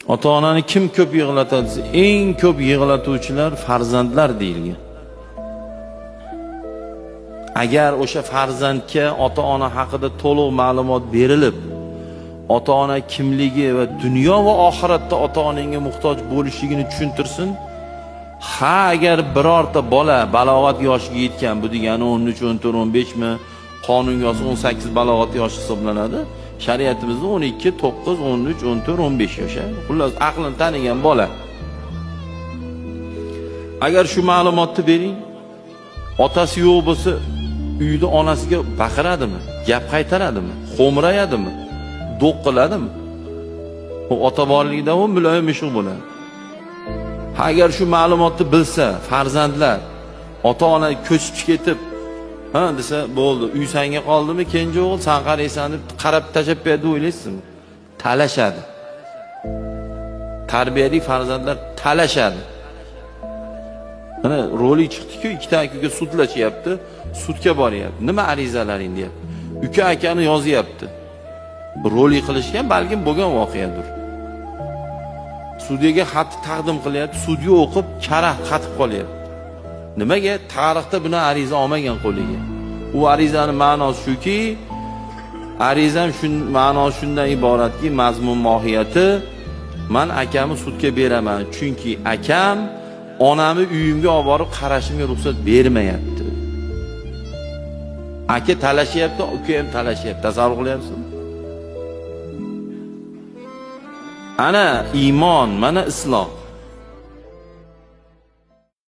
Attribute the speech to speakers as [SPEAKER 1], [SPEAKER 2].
[SPEAKER 1] Ota-onani kim ko'p yig'latadi desa, eng ko'p yig'latuvchilar farzandlar deyilgan. Agar o'sha farzandga ota-ona haqida to'liq ma'lumot berilib, ota-ona kimligi va dunyo va oxiratda ota-onangga muhtoj bo'lishligini tushuntirsin. Agar birorta bola balog'at yoshiga yetgan, bu degani 13, 14, 15 mi, qonunga 18 balog'at yoshi hisoblanadi. Shariatimizda 12, 9, 13, 14, 15 yosh. Xullas aqlini tanigan bola. Agar shu ma'lumotni bering, otasi yo'q bo'lsa, uyda onasiga baqiradimi, gap qaytaradimi, xo'mrayadimi, do'q qiladimi? U ota borligida u muloyim ish bo'ladi. Agar shu ma'lumotni bilsa, farzandlar ota-ona ko'chib ketib, desa bo'ldi, uy senga qoldimi, kenja o'g'il, sen qaraysan deb qarab tashab berdi o'ylaysizmi? Talashadi. Tarbiyali farzandlar talashadi. Mana rolik chiqdi-ku, ikkita akaga sudlashyapti, sudga boryapti. Nima arizalaring deyapti. Uka akani yozyapti. Rolik qilishgan balkim bo'lgan voqeadir. Sudyaga xat taqdim qilyapti, sudya o'qib, karaxt qatib qolyapti. Nimaga? Tarixda buni ariza olmagan qo'liga. U arizaning ma'nosi shuki, arizam ma'nosi shundan iboratki, mazmun mohiyati, men akamni sudga beraman, chunki akam onamni uyimga olib borib qarashimga ruxsat bermayapti. Aka talashyapti, uka ham talashyapti. Tasavvur qilyapsizmi? Ana iymon, mana islom.